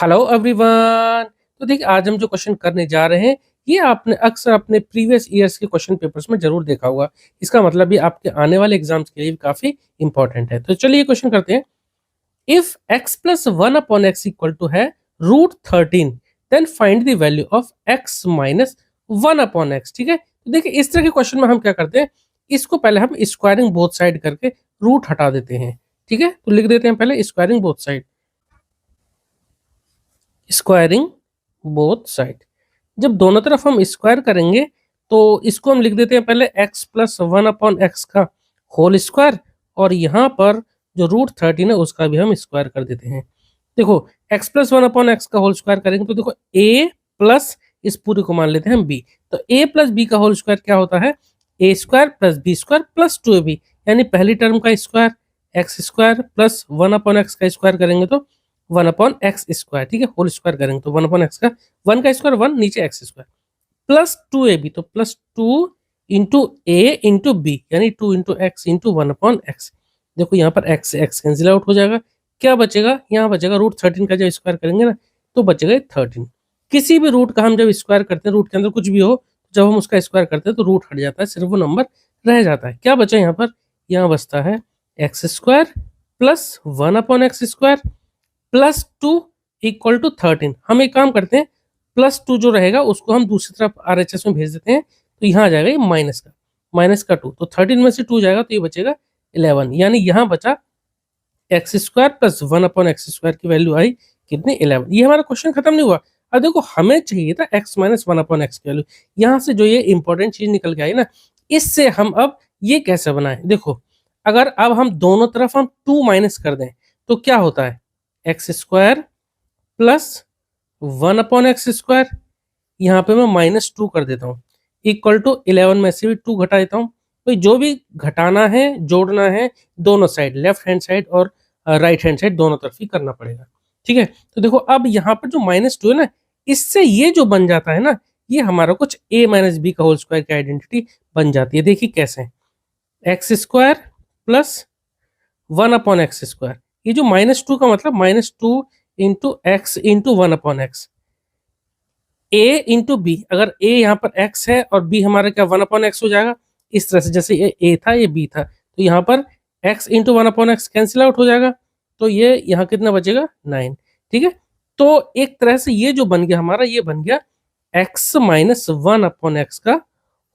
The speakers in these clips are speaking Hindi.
Hello everyone. तो देखिए आज हम जो क्वेश्चन करने जा रहे हैं ये आपने अक्सर अपने प्रीवियस ईयर्स के क्वेश्चन पेपर्स में जरूर देखा होगा। इसका मतलब ये आपके आने वाले एग्जाम्स के लिए भी काफी इंपॉर्टेंट है। तो चलिए क्वेश्चन करते हैं। If x plus one upon x equal to है √13 then find the value of x minus one upon x. ठीक है, तो देखिए इस तरह के क्वेश्चन में हम क्या करते हैं, इसको पहले हम स्क्वायरिंग बोथ साइड करके रूट हटा देते हैं। ठीक है, तो लिख देते हैं पहले squaring both side, squaring both side. जब दोनों तरफ हम स्क्वायर करेंगे तो इसको हम लिख देते हैं पहले x plus one upon x का होल स्क्वायर, और यहाँ पर जो √13 है उसका भी हम स्क्वायर कर देते हैं। देखो x plus one upon x का होल स्क्वायर करेंगे तो देखो a प्लस इस पूरे को मान लेते हैं हम b, तो a प्लस बी का होल स्क्वायर क्या होता है, a square plus b square plus 2ab, यानी पहली टर्म का square x square plus one upon x का स्क्वायर करेंगे तो वन अपॉन एक्स स्क्वायर। ठीक है, होल स्क्वायर करेंगे तो वन अपॉन एक्स का वन का स्क्वायर वन, नीचे एक्स स्क्वायर प्लस 2ab, तो प्लस 2 इंटू ए इंटू बी, यानी 2 into X into one upon x. देखो यहाँ पर एक्स एक्स कैंसिल आउट हो जाएगा, क्या बचेगा, यहाँ बचेगा √13 का जब स्क्वायर करेंगे ना तो बचेगा 13। किसी भी रूट का हम जब स्क्वायर करते हैं, रूट के अंदर कुछ भी हो, जब हम उसका स्क्वायर करते हैं तो रूट हट जाता है, सिर्फ वो नंबर रह जाता है। क्या बचा यहाँ पर, यहाँ बचता है x square plus one upon x square plus 2 equal to 13। हम एक काम करते हैं, प्लस 2 जो रहेगा उसको हम दूसरी तरफ RHS में भेज देते हैं, तो यहाँ आ जाएगा ये माइनस का 2, तो 13 में से 2 जाएगा तो ये बचेगा 11, यानी यहाँ बचा x square plus one upon x square की वैल्यू आई कितनी, 11। ये हमारा क्वेश्चन खत्म नहीं हुआ। अब देखो हमें चाहिए था x minus one upon x की वैल्यू, यहाँ से जो ये इंपॉर्टेंट चीज निकल के आई ना, इससे हम अब ये कैसे बनाए। देखो अगर अब हम दोनों तरफ हम 2 माइनस कर दें तो क्या होता है, x square plus one upon x square, यहाँ पे मैं -2 कर देता हूँ, इक्वल टू 11 में से भी 2 घटा देता हूँ। तो जो भी घटाना है जोड़ना है दोनों साइड, लेफ्ट हैंड साइड और राइट हैंड साइड दोनों तरफ ही करना पड़ेगा। ठीक है, तो देखो अब यहाँ पर जो -2 है ना, इससे ये जो बन जाता है ना, ये हमारा कुछ a माइनस बी का होल स्क्वायर की आइडेंटिटी बन जाती है। देखिए कैसे, X square plus one upon x square, ये जो -2 का मतलब -2 into X into one upon X, A into B, अगर ए यहाँ पर एक्स है और बी हमारा क्या वन अपॉन एक्स हो जाएगा, इस तरह से जैसे ये ए था ये बी था, तो यहाँ पर x into one upon x cancel out हो जाएगा, तो ये यहाँ कितना बचेगा 9। ठीक है, तो एक तरह से ये जो बन गया हमारा, ये बन गया x minus one upon x का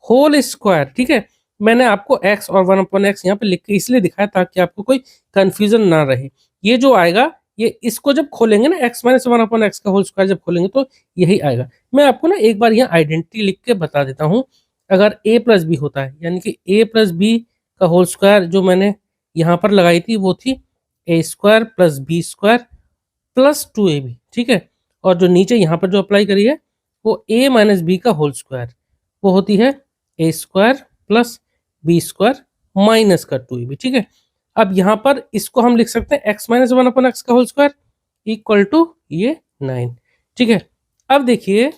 होल स्क्वायर। ठीक है, मैंने आपको x और वन अपॉन एक्स यहाँ पे लिख के इसलिए दिखाया ताकि आपको कोई कंफ्यूजन ना रहे। ये जो आएगा, ये इसको जब खोलेंगे ना, x minus one upon x का होल स्क्वायर जब खोलेंगे तो यही आएगा। मैं आपको ना एक बार यहाँ आइडेंटिटी लिख के बता देता हूँ। अगर a प्लस बी होता है, यानी कि a प्लस बी का होल स्क्वायर जो मैंने यहाँ पर लगाई थी वो थी a square plus b square plus 2ab। ठीक है, और जो नीचे यहाँ पर जो अप्लाई करी है वो a माइनस बी का होल स्क्वायर, वो होती है a square plus b square minus का 2ab। ठीक है, अब यहाँ पर इसको हम लिख सकते हैं x minus one upon x का होल स्क्वायर इक्वल टू ये 9। ठीक है, अब देखिए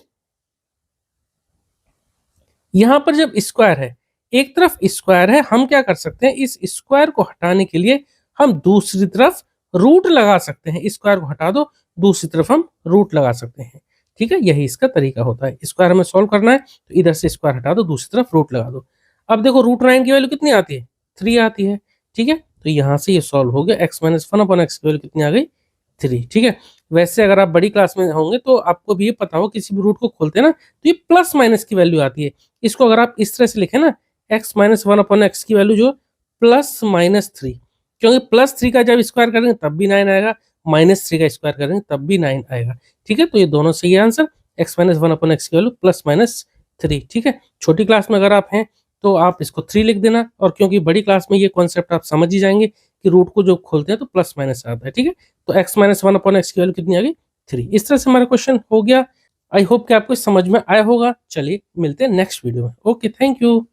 यहाँ पर जब स्क्वायर है, एक तरफ स्क्वायर है, हम क्या कर सकते हैं, इस स्क्वायर को हटाने के लिए हम दूसरी तरफ रूट लगा सकते हैं। स्क्वायर को हटा दो, दूसरी तरफ हम रूट लगा सकते हैं। ठीक है, यही इसका तरीका होता है। स्क्वायर हमें सॉल्व करना है तो इधर से स्क्वायर हटा दो, दूसरी तरफ रूट लगा दो। अब देखो √9 की वैल्यू कितनी आती है, 3 आती है। ठीक है, तो यहाँ से ये सॉल्व हो गया, x minus one upon x की वैल्यू कितनी आ गई, 3। ठीक है, वैसे अगर आप बड़ी क्लास में होंगे तो आपको भी ये पता हो, किसी भी रूट को खोलते हैं ना तो ये प्लस माइनस की वैल्यू आती है। इसको अगर आप इस तरह से लिखें ना, x minus one upon x की वैल्यू जो +-3, क्योंकि +3 का जब स्क्वायर करेंगे तब भी 9 आएगा, -3 का स्क्वायर करेंगे तब भी 9 आएगा। ठीक है, तो ये दोनों सही है answer, x minus one upon x की वैल्यू +-3। ठीक है, छोटी क्लास में अगर आप हैं तो आप इसको 3 लिख देना, और क्योंकि बड़ी क्लास में ये कॉन्सेप्ट आप समझ ही जाएंगे कि रूट को जो खोलते हैं तो प्लस माइनस आता है। ठीक है, तो x minus one upon x की वैल्यू कितनी आ गई, 3। इस तरह से हमारा क्वेश्चन हो गया। आई होप कि आपको समझ में आया होगा। चलिए मिलते हैं नेक्स्ट वीडियो में। Okay, thank you.